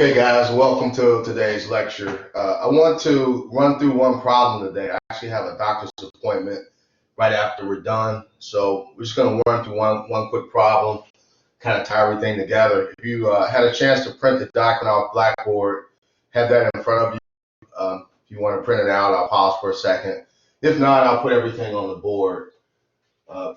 Okay, guys, welcome to today's lecture. I want to run through one problem today. I actually have a doctor's appointment right after we're done, so we're just going to run through one quick problem, kind of tie everything together. If you had a chance to print the document off Blackboard, have that in front of you. If you want to print it out, I'll pause for a second. If not, I'll put everything on the board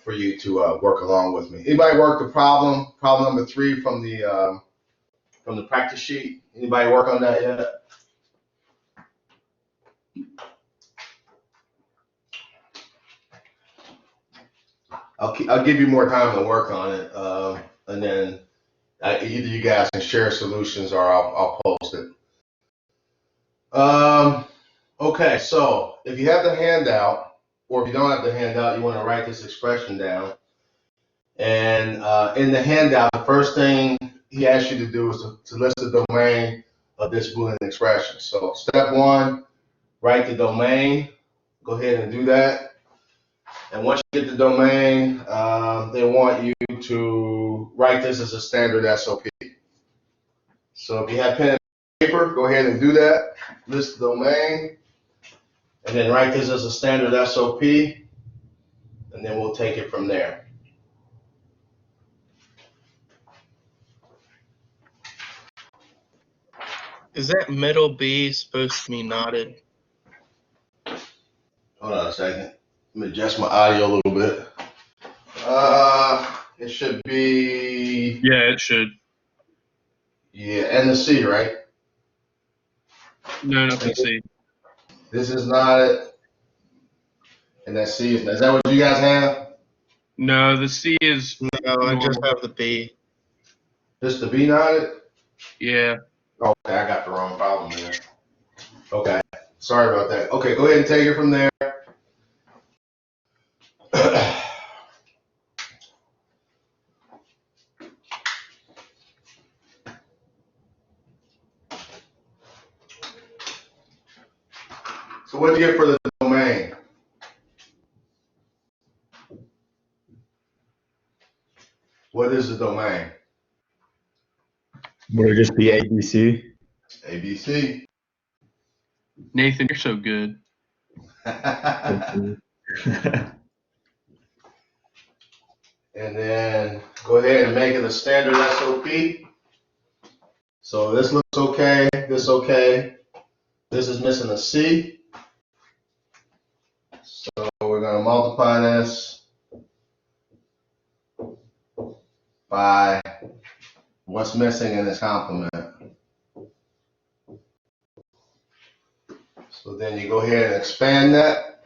for you to work along with me. Anybody work the problem number 3 from the practice sheet? Anybody work on that yet? I'll give you more time to work on it, and then either you guys can share solutions or I'll post it. Okay, so if you have the handout, or if you don't have the handout, you want to write this expression down. And in the handout, the first thing he asks you to do is to list the domain of this Boolean expression. So step 1, write the domain. Go ahead and do that. And once you get the domain, they want you to write this as a standard SOP. So if you have pen and paper, go ahead and do that. List the domain, and then write this as a standard SOP, and then we'll take it from there. Is that middle B supposed to be knotted? Hold on a second. Let me adjust my audio a little bit. It should be. Yeah, it should. Yeah, and the C, right? No, not the C. This is not it. And that C is that what you guys have? No, the C is. No, I just have the B. Just the B knotted? Yeah. Oh, okay, I got the wrong problem there. Okay, sorry about that. Okay, go ahead and take it from there. So what do you get for the domain? What is the domain? Would it just be ABC? ABC. Nathan, you're so good. And then go ahead and make it a standard SOP. So this looks okay, this okay. This is missing a C. So we're going to multiply this by what's missing in this complement. So then you go ahead and expand that.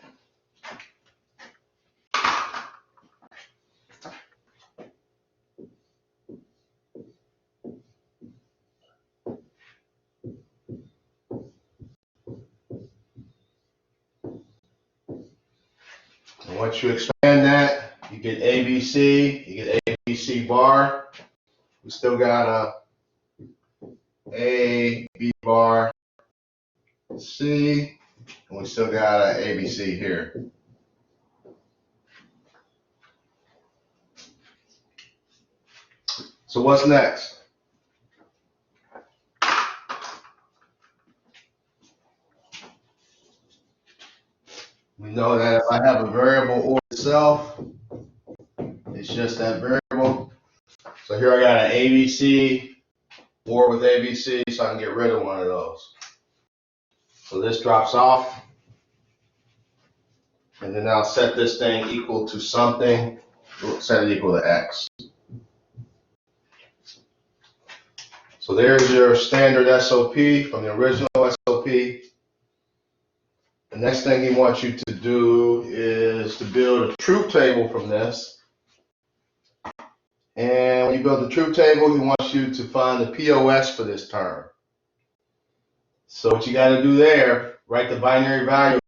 And once you expand that, you get ABC, you get ABC bar. We still got a B bar C, and we still got a ABC here. So what's next? We know that if I have a variable or itself, it's just that variable. So here I got an ABC or with ABC, so I can get rid of one of those. So this drops off. And then I'll set this thing equal to something. We'll set it equal to X. So there's your standard SOP from the original SOP. The next thing he wants you to do is to build a truth table from this. And when you build the truth table, he wants you to find the POS for this term. So what you got to do there, write the binary value of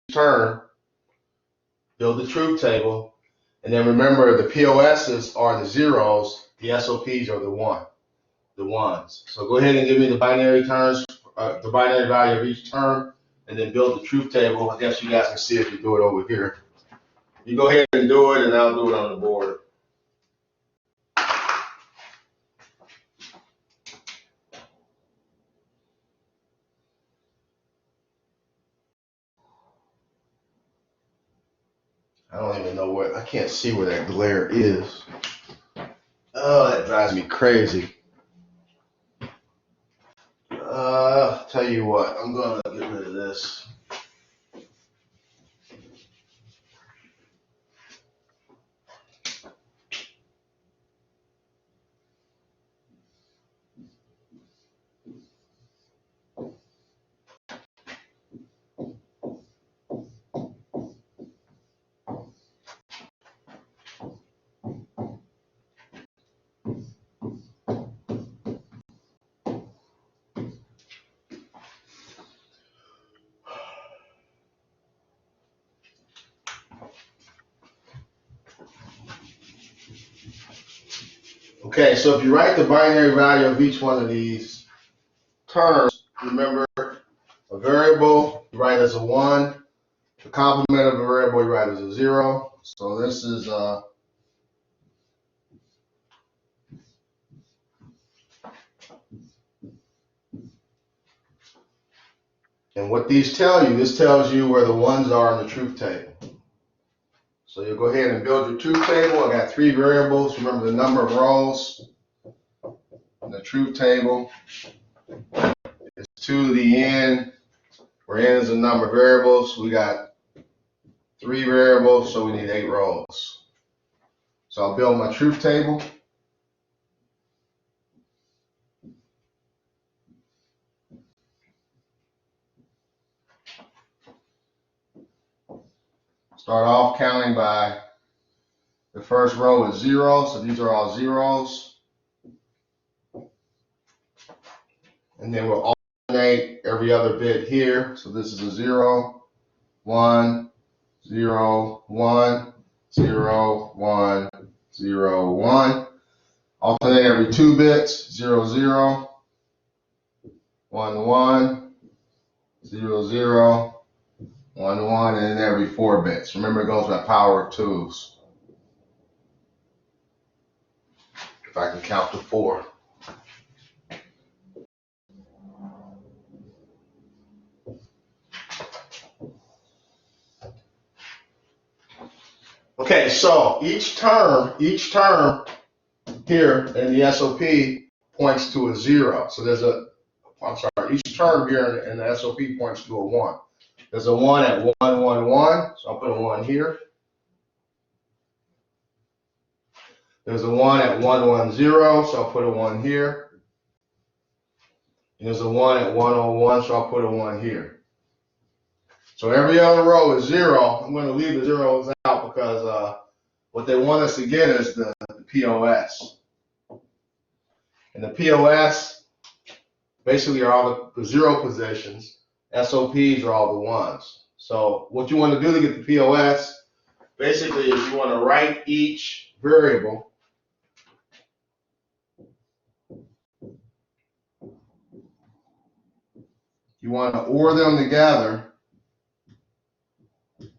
each term, build the truth table, and then remember the POSs are the zeros, the SOPs are the ones. So go ahead and give me the binary terms, the binary value of each term, and then build the truth table. I guess you guys can see if you do it over here. You go ahead and do it, and I'll do it on the board. I don't even know I can't see where that glare is. Oh, that drives me crazy. Tell you what, I'm gonna get rid of this. Okay, so if you write the binary value of each one of these terms, remember a variable you write as a 1, the complement of a variable you write as a 0. So this is and what these tell you, this tells you where the ones are in the truth table. So you'll go ahead and build your truth table. I got 3 variables. Remember the number of rows in the truth table is 2 to the n, where n is the number of variables. We got 3 variables, so we need 8 rows. So I'll build my truth table. Start off counting by the first row is 0, so these are all zeros. And then we'll alternate every other bit here. So this is a 0, 1, 0, 1, 0, 1, 0, 1. Alternate every 2 bits, 0, 0, 1, 1, 0, 0, 1, 1, and then every 4 bits. Remember, it goes by power of 2s. If I can count to 4. Okay, so each term here in the SOP points to a 0. So each term here in the SOP points to a 1. There's a 1 at 1, 1, 1, so I'll put a 1 here. There's a 1 at 1, 1, 0, so I'll put a 1 here. And there's a 1 at 1, 0, 1, so I'll put a 1 here. So every other row is 0. I'm going to leave the zeros out because what they want us to get is the POS. And the POS basically are all the 0 positions. SOPs are all the 1s. So what you want to do to get the POS basically is you want to write each variable you want to OR them together, and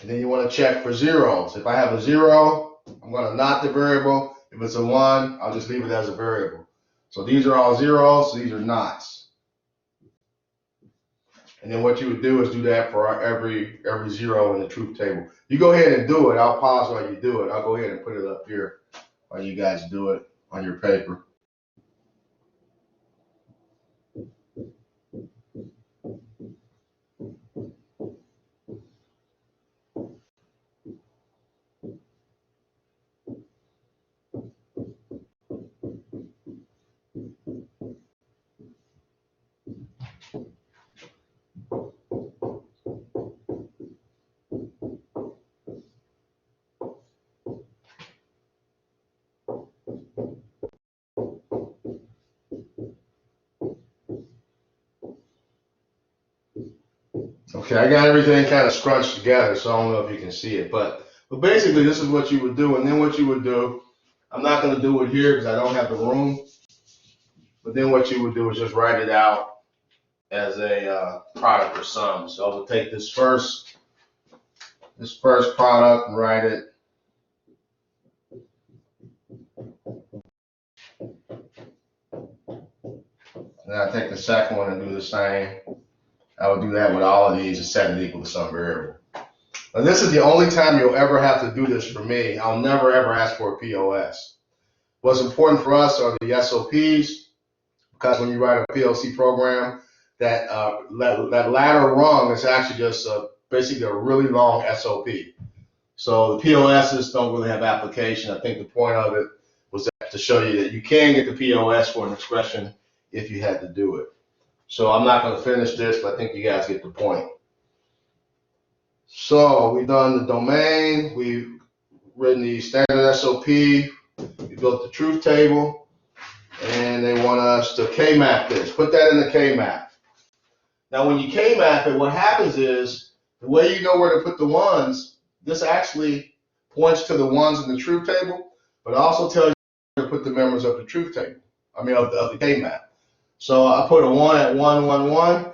then you want to check for zeros. If I have a 0, I'm going to knot the variable. If it's a 1, I'll just leave it as a variable. So these are all zeros, so these are knots. And then what you would do is do that for every 0 in the truth table. You go ahead and do it. I'll pause while you do it. I'll go ahead and put it up here while you guys do it on your paper. Okay, I got everything kind of scrunched together, so I don't know if you can see it. But basically, this is what you would do. And then what you would do, I'm not going to do it here because I don't have the room. But then what you would do is just write it out as a product or sum. So I will take this first product and write it. And I take the second one and do the same. I would do that with all of these and set it equal to some variable. Now, this is the only time you'll ever have to do this for me. I'll never ever ask for a POS. What's important for us are the SOPs, because when you write a PLC program, that ladder rung is actually just basically a really long SOP. So the POSs don't really have application. I think the point of it was to show you that you can get the POS for an expression if you had to do it. So I'm not going to finish this, but I think you guys get the point. So we've done the domain, we've written the standard SOP, we built the truth table, and they want us to K-map this. Put that in the K-map. Now when you K-map it, what happens is, the way you know where to put the ones, this actually points to the ones in the truth table, but also tells you where to put the members of the truth table, of the K-map. So I put a 1 at 111,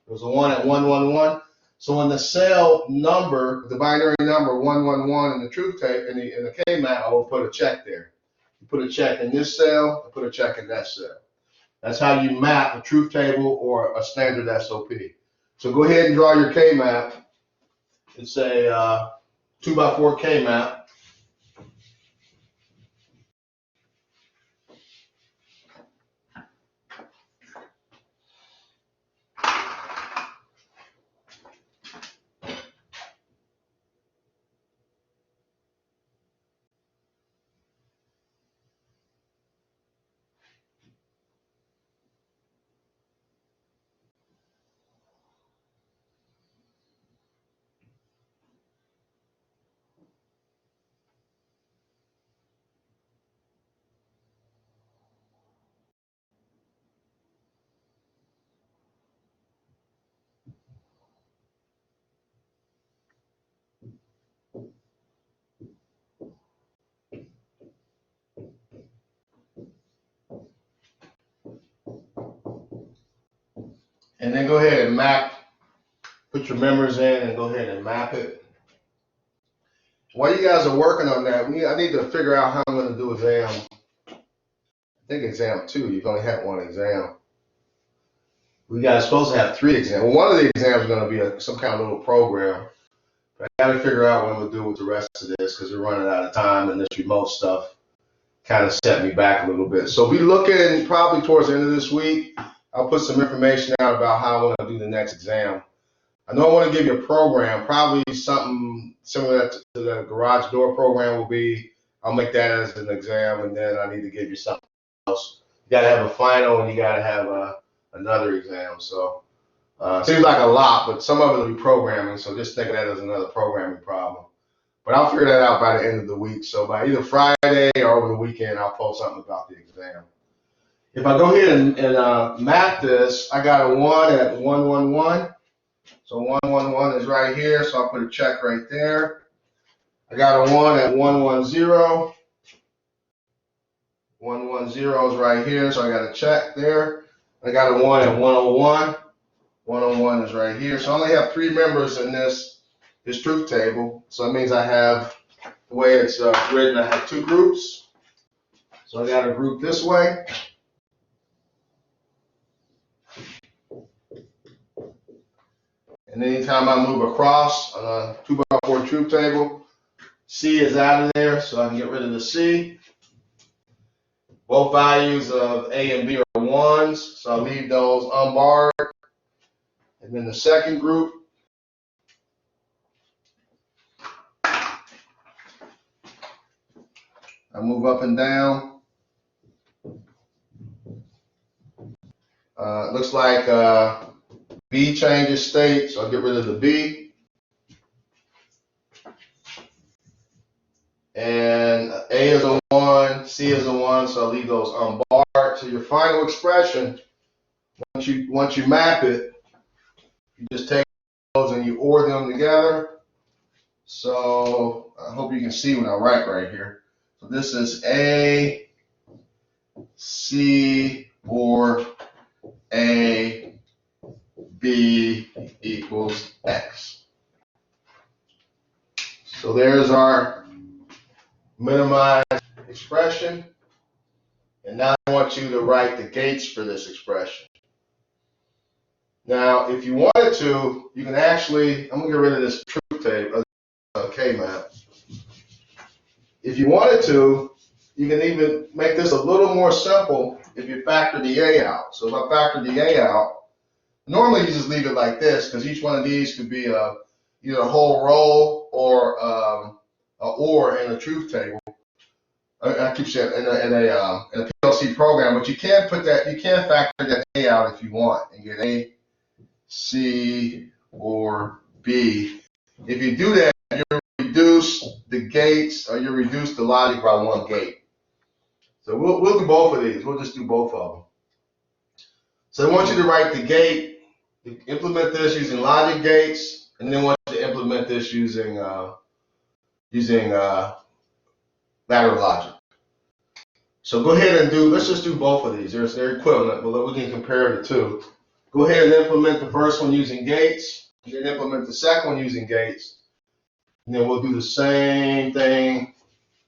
there's a 1 at 111. So when the cell number, the binary number 111 in the truth table, in the K-map, I will put a check there. You put a check in this cell, I put a check in that cell. That's how you map a truth table or a standard SOP. So go ahead and draw your K-map. It's a 2x4 K-map. And then go ahead and map, put your members in and go ahead and map it. While you guys are working on that, I need to figure out how I'm going to do exam. I think exam 2, you've only had 1 exam. We guys supposed to have 3 exams. Well, one of the exams is going to be some kind of little program. But I got to figure out what I'm going to do with the rest of this because we're running out of time and this remote stuff kind of set me back a little bit. So be looking probably towards the end of this week. I'll put some information out about how I'm going to do the next exam. I know I want to give you a program, probably something similar to the garage door program will be. I'll make that as an exam, and then I need to give you something else. You got to have a final, and you got to have another exam. So it seems like a lot, but some of it will be programming. So just think of that as another programming problem. But I'll figure that out by the end of the week. So by either Friday or over the weekend, I'll post something about the exam. If I go ahead and map this, I got a 1 at 111. So 111 is right here, so I'll put a check right there. I got a 1 at 110. 110 is right here, so I got a check there. I got a 1 at 101. 101 is right here. So I only have 3 members in this truth table. So that means I have, the way it's written, I have 2 groups. So I got a group this way. And anytime I move across on a 2x4 truth table, C is out of there, so I can get rid of the C. Both values of A and B are 1s, so I'll leave those unbarred. And then the second group, I move up and down. It looks like B changes state, so I'll get rid of the B. And A is a 1, C is a 1, so I'll leave those unbarred. So your final expression, once you map it, you just take those and you OR them together. So I hope you can see what I write right here. So this is A, C, or A, B equals X. So there's our minimized expression. And now I want you to write the gates for this expression. Now, if you wanted to, you can actually, I'm going to get rid of this truth truth table, K-map. If you wanted to, you can even make this a little more simple if you factor the A out. So if I factor the A out, normally you just leave it like this because each one of these could be either a whole row or in a truth table. I keep saying in a PLC program, but you can factor that A out if you want and get A, C, or B. If you do that, you reduce the gates or you reduce the logic by one gate. So we'll do both of these. We'll just do both of them. So I want you to write the gate, implement this using logic gates, and then want you to implement this using ladder logic. So go ahead and let's just do both of these. They're equivalent, but we can compare the two. Go ahead and implement the first one using gates, and then implement the second one using gates. And then we'll do the same thing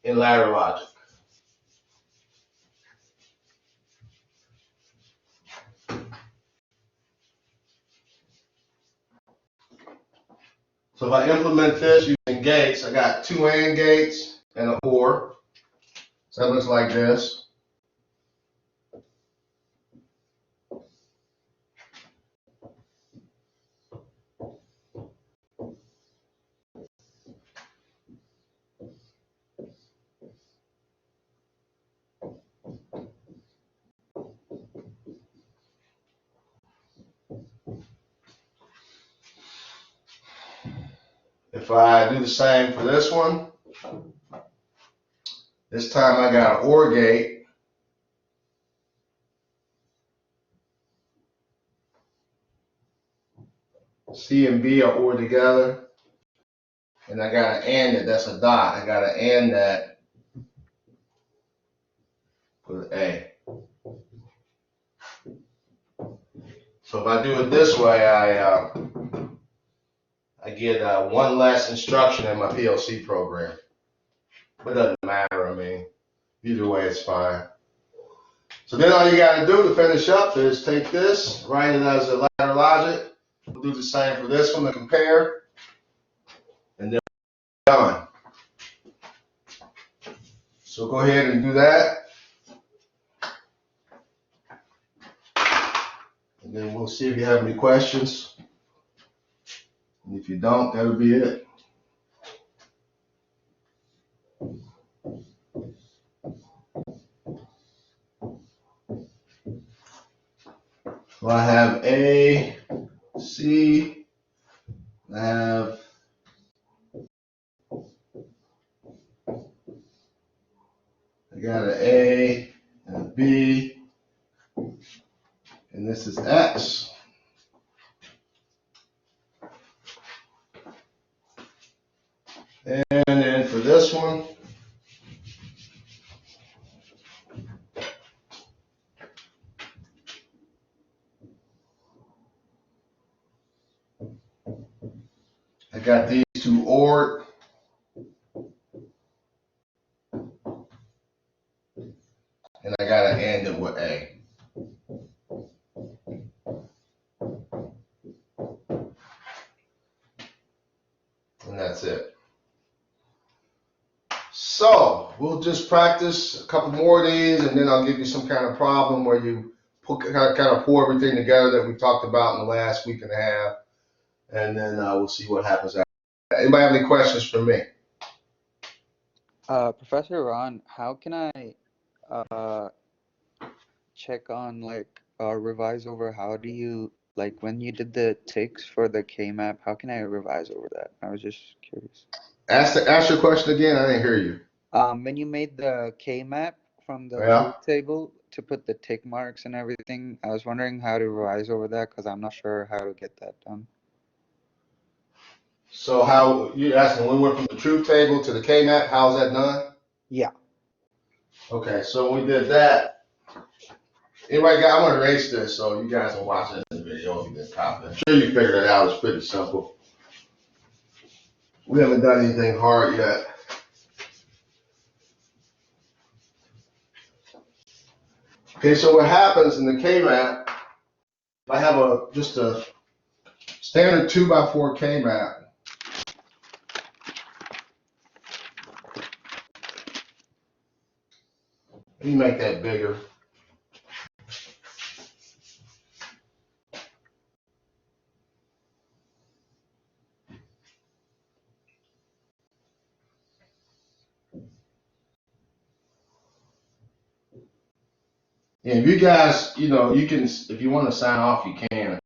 in ladder logic. So if I implement this using gates, I got two AND gates and an OR. So that looks like this. If I do the same for this one, this time I got an OR gate. C and B are OR together. And I got to AND it, that's a dot. I got to AND that with A. So if I do it this way, I get one less instruction in my PLC program. But it doesn't matter, I mean, either way it's fine. So then all you got to do to finish up is take this, write it as a ladder logic. We'll do the same for this one to compare. And then we're done. So go ahead and do that. And then we'll see if you have any questions. And if you don't, that'll be it. So I have A, C, I have I got an A and a B, and this is X. And then for this one, I got these two OR, and I got to end it with A. And that's it. So we'll just practice a couple more of these, and then I'll give you some kind of problem where you kind of pull everything together that we talked about in the last week and a half, and then we'll see what happens after. Anybody have any questions for me? Professor Ron, how can I check on revise over? How do you when you did the ticks for the K-map, how can I revise over that? I was just curious. Ask your question again. I didn't hear you. When you made the K-map from the truth table to put the tick marks and everything, I was wondering how to revise over that because I'm not sure how to get that done. So how you're asking when we went from the truth table to the K-map, how's that done? Yeah. Okay, so we did that. Anybody I'm gonna erase this so you guys can watch this in the video if you didn't copy it. I'm sure you figured it out, it's pretty simple. We haven't done anything hard yet. Okay, so what happens in the K-map, if I have just a standard 2x4 K-map, Let me make that bigger. Yeah, if you guys, you can, if you want to sign off, you can.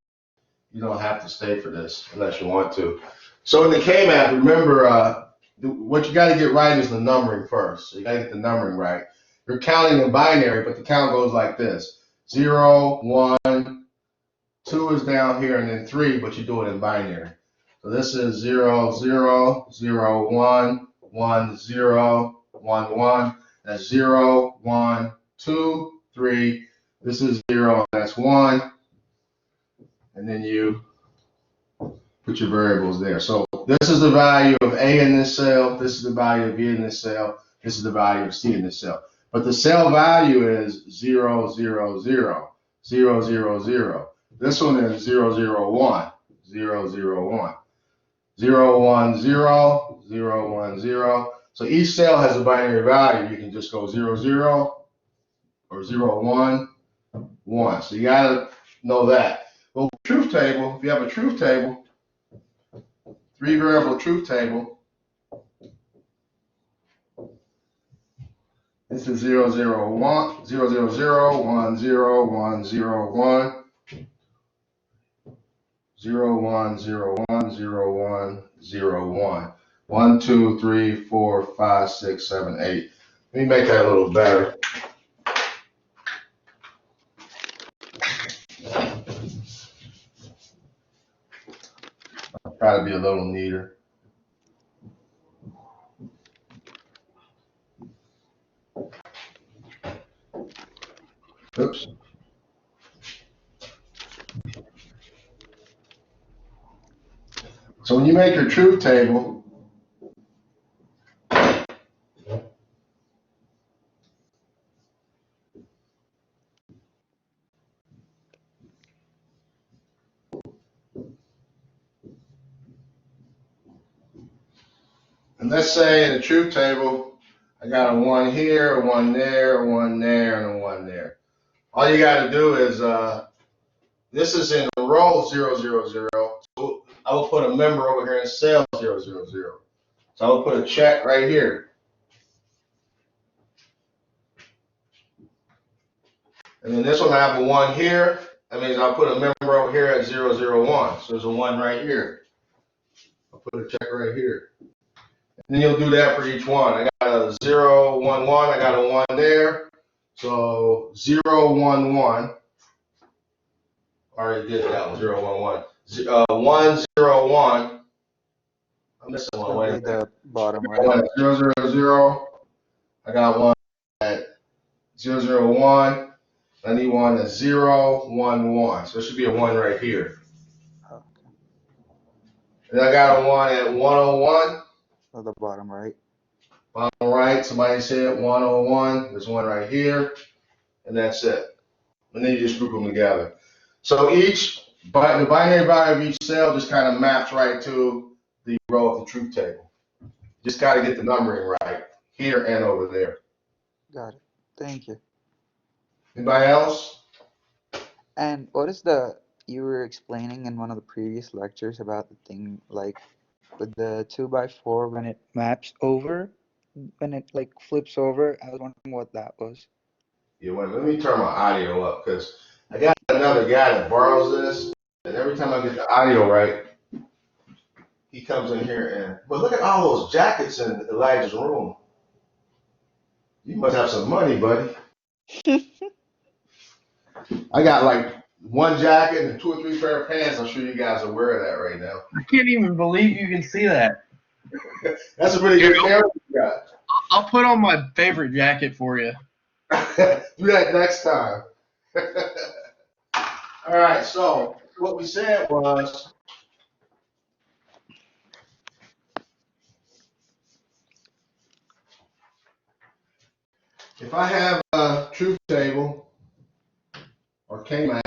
You don't have to stay for this unless you want to. So in the K-map, remember, what you got to get right is the numbering first. So you got to get the numbering right. You're counting in binary, but the count goes like this: 0, 1, 2 is down here, and then 3, but you do it in binary. So this is 0, 0, 0, 1, 1, 0, 1, 1. That's 0, 1, 2, 3. This is 0, that's 1. And then you put your variables there. So this is the value of A in this cell. This is the value of B in this cell. This is the value of C in this cell. But the cell value is 0, 0, 0, 0, 0, 0. This one is 0, 0, 1, 0, 0, 1, 0, 1, 0, 0, 1, 0. So each cell has a binary value. You can just go 0, 0 or 0, 1, 1. So you got to know that. Well, truth table, if you have a truth table, 3 variable truth table, this is 0, 0, 1, 0, 0, 0, 1, 0, 1, 0, 1, 0, 1, 0, 1, 0, 1, 0, 1. 1, 2, 3, 4, 5, 6, 7, 8. Let me make that a little better. I'll try to be a little neater. Oops. So when you make your truth table, and let's say in the truth table, I got a 1 here, a 1 there, a 1 there, and a 1 there. All you got to do is, this is in row 0, 0, 0. So I will put a member over here in cell 0, 0, 0. So I will put a check right here. And then this one I have a 1 here. That means I'll put a member over here at 0, 0, 1. So there's a 1 right here. I'll put a check right here. And then you'll do that for each one. I got a 0, 1, 1. I got a 1 there. So 0, 1, 1. Already did that one, 0, 1, 1. 1, 0, 1. I'm missing one. Wait a minute. The bottom I got right. 0, 0, 0. I got one at 0, 0, 1. I need one at 0, 1, 1. So there should be a 1 right here. Okay. And I got a 1 at 101. So the bottom right. Bottom right, somebody said 101. There's one right here. And that's it. And then you just group them together. So the binary value of each cell just kind of maps right to the row of the truth table. Just got to get the numbering right here and over there. Got it. Thank you. Anybody else? And what is you were explaining in one of the previous lectures about the thing like with the 2x4 when it maps over, when it like flips over? I was wondering what that was. Yeah, wait, let me turn my audio up because I got another guy that borrows this, and every time I get the audio right, he comes in here and, but look at all those jackets in Elijah's room. You must have some money, buddy. I got like one jacket and 2 or 3 pair of pants. I'm sure you guys are aware of that right now. I can't even believe you can see that. That's a pretty good camera you got. I'll put on my favorite jacket for you. Do that next time. All right, so what we said was, if I have a truth table or K-map,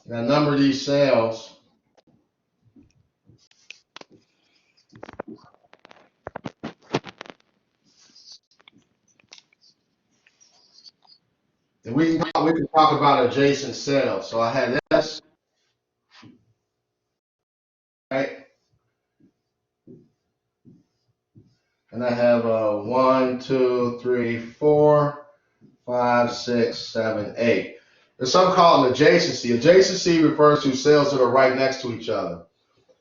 Now number these cells. And we can talk about adjacent cells. So I had this, right? And I have 1, 2, 3, 4, 5, 6, 7, 8. There's some call it adjacency. Adjacency refers to cells that are right next to each other.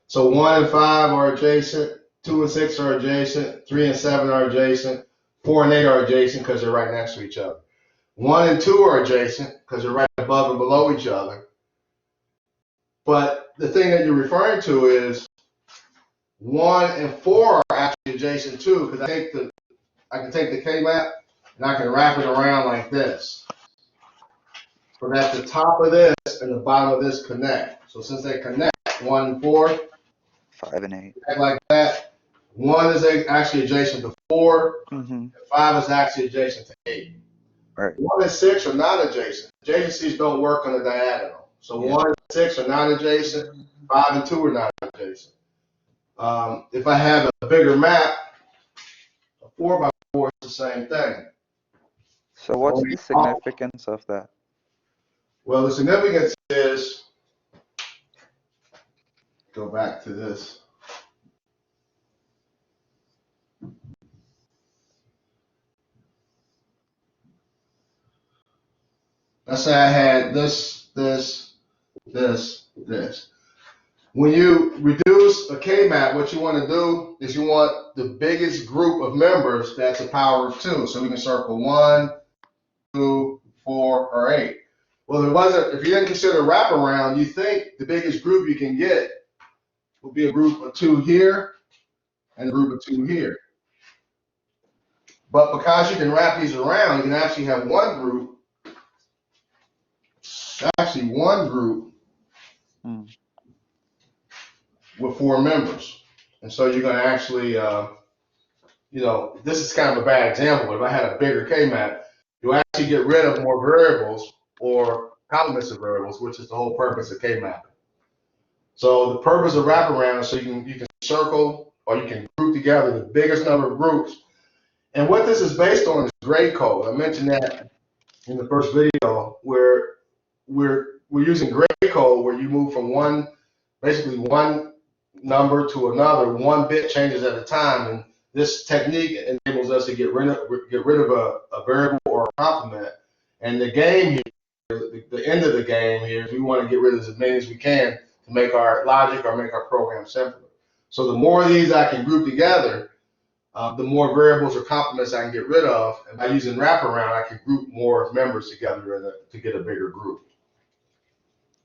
So 1 and 5 are adjacent, 2 and 6 are adjacent, 3 and 7 are adjacent, 4 and 8 are adjacent because they're right next to each other. 1 and 2 are adjacent because they're right above and below each other. But the thing that you're referring to is 1 and 4 are actually adjacent too, because I can take the K-map and I can wrap it around like this. So that the top of this and the bottom of this connect. So since they connect, 1 and 4, 5 and 8. like that. 1 is actually adjacent to 4, Mm-hmm. and 5 is actually adjacent to 8. Right. 1 and 6 are not adjacent. Adjacencies don't work on the diagonal. So Yeah. 1 and 6 are not adjacent, 5 and 2 are not adjacent. If I have a bigger map, a 4 by 4 is the same thing. So what's the significance of that? Well, the significance is, go back to this. Let's say I had this. When you reduce a K-map, what you want to do is you want the biggest group of members that's a power of 2. So we can circle 1, 2, 4, or 8. Well, if you didn't consider wraparound, you think the biggest group you can get would be a group of 2 here and a group of 2 here. But because you can wrap these around, you can actually have one group with 4 members. And so you're going to actually, this is kind of a bad example, but if I had a bigger K-map, you actually get rid of more variables or complements of variables, which is the whole purpose of K-mapping. So the purpose of wraparound is so you can circle or you can group together the biggest number of groups. And what this is based on is grade code. I mentioned that in the first video, where we're using grade code where you move from one number to another, 1 bit changes at a time, and this technique enables us to get rid of a variable or a complement. And the game here, the end of the game here, is we want to get rid of as many as we can to make our logic or make our program simpler. So the more of these I can group together, the more variables or complements I can get rid of. And by using wraparound, I can group more members together to get a bigger group.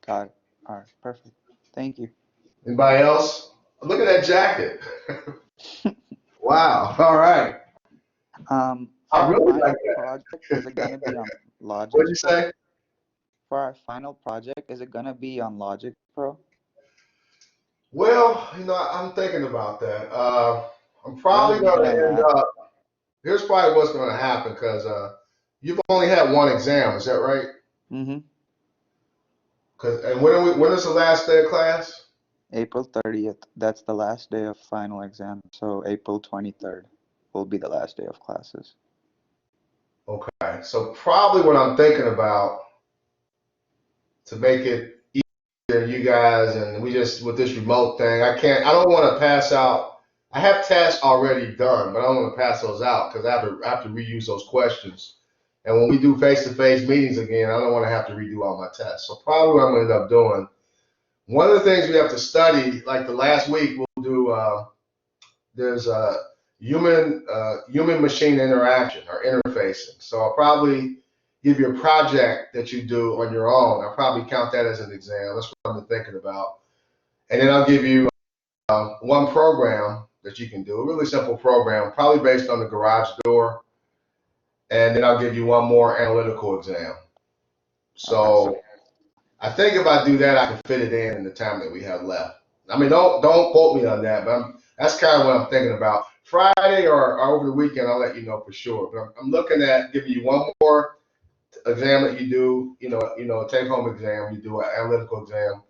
Got it. All right. Perfect. Thank you. Anybody else? Look at that jacket. Wow. All right. I really like that. Project, is it gonna be on Logic? What'd you say? For our final project, is it gonna be on Logic Pro? Well, I'm thinking about that. I'm probably going to end up. Here's probably what's going to happen because you've only had one exam. Is that right? Mm-hmm. And when is the last day of class? April 30th. That's the last day of final exam. So April 23rd will be the last day of classes. Okay. So probably what I'm thinking about to make it easier, you guys, and we just with this remote thing, I don't want to pass out. I have tests already done, but I don't want to pass those out because I have to reuse those questions. And when we do face-to-face meetings again, I don't want to have to redo all my tests. So probably what I'm going to end up doing, one of the things we have to study, like the last week, we'll do, there's a human-machine interaction or interfacing. So I'll probably give you a project that you do on your own. I'll probably count that as an exam. That's what I've been thinking about. And then I'll give you one program that you can do, a really simple program, probably based on the garage door. And then I'll give you one more analytical exam. So I think if I do that, I can fit it in the time that we have left. I mean, don't quote me on that, but that's kind of what I'm thinking about. Friday or over the weekend, I'll let you know for sure. But I'm looking at giving you one more exam that you do, a take-home exam, you do an analytical exam.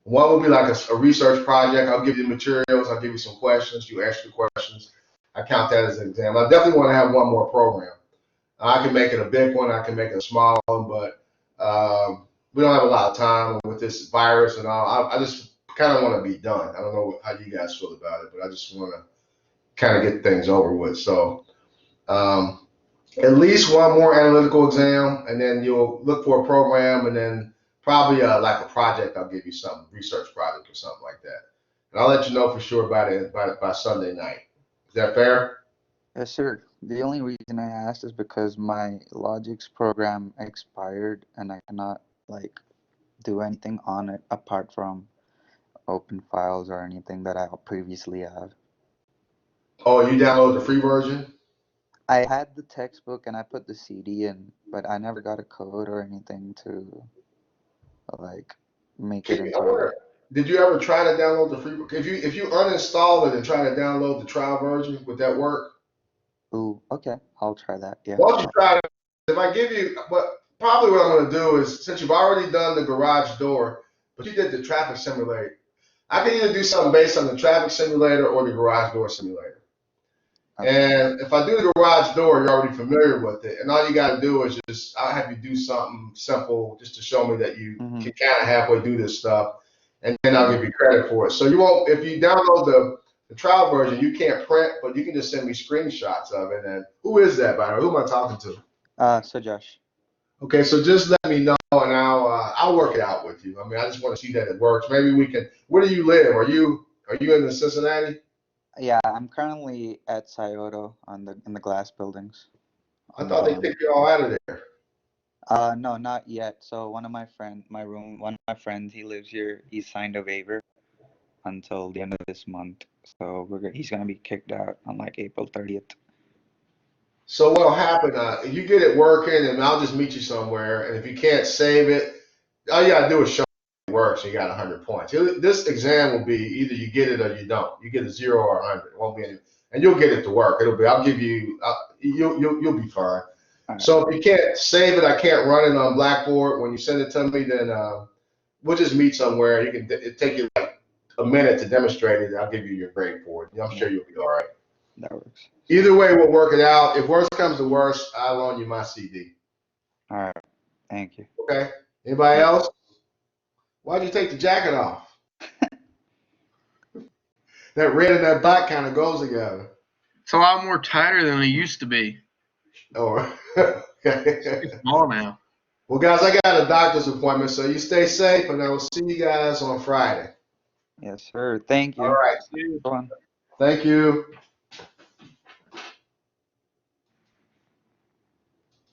One will be like a research project. I'll give you materials, I'll give you some questions, you ask your questions. I count that as an exam. I definitely want to have one more program. I can make it a big one, I can make it a small one, but we don't have a lot of time with this virus and all. I just kind of want to be done. I don't know how you guys feel about it, but I just want to kind of get things over with. So at least one more analytical exam, and then you'll look for a program, and then probably like a project. I'll give you some research project or something like that, and I'll let you know for sure by Sunday night. Is that fair? Yes, sir. The only reason I asked is because my Logix program expired and I cannot like do anything on it apart from open files or anything that I previously have. Oh, you download the free version? I had the textbook and I put the CD in, but I never got a code or anything to like make it I into wonder, did you ever try to download the free? If you uninstall it and try to download the trial version, would that work? Ooh, okay, I'll try that. Yeah. Why don't you try it? If I give you, but probably what I'm going to do is, since you've already done the garage door, but you did the traffic simulator, I can either do something based on the traffic simulator or the garage door simulator. Okay. And if I do the garage door, you're already familiar with it. And all you got to do is I'll have you do something simple just to show me that you Mhm. can kind of halfway do this stuff. And then I'll give you credit for it. So you won't, if you download the trial version, you can't print, but you can just send me screenshots of it. And who is that, by the way? Who am I talking to? So Josh. Okay, so just let me know and I'll work it out with you. I mean, I just want to see that it works. Maybe we can. Where do you live? Are you in the Cincinnati? Yeah, I'm currently at Scioto in the glass buildings. I thought they kicked you all out of there. No, not yet. So one of my friends, he lives here. He signed a waiver until the end of this month. So he's gonna be kicked out on like April 30th. So what'll happen? You get it working, and I'll just meet you somewhere. And if you can't save it, all you gotta do is show it works. And you got 100 points. This exam will be either you get it or you don't. You get a 0 or 100. It won't be any, and you'll get it to work. It'll be. I'll give you. You'll be fine. Alright. So if you can't save it, I can't run it on Blackboard. When you send it to me, then we'll just meet somewhere. It take you like a minute to demonstrate it. I'll give you your grade for it. I'm sure you'll be all right. That works. Either way, we'll work it out. If worst comes to worst, I'll loan you my CD. All right. Thank you. Okay. Anybody else? Why'd you take the jacket off? That red and that black kind of goes together. It's a lot more tighter than it used to be. Oh, okay. It's small now. Well, guys, I got a doctor's appointment, so you stay safe, and I will see you guys on Friday. Yes, sir. Thank you. All right. Go on. Thank you.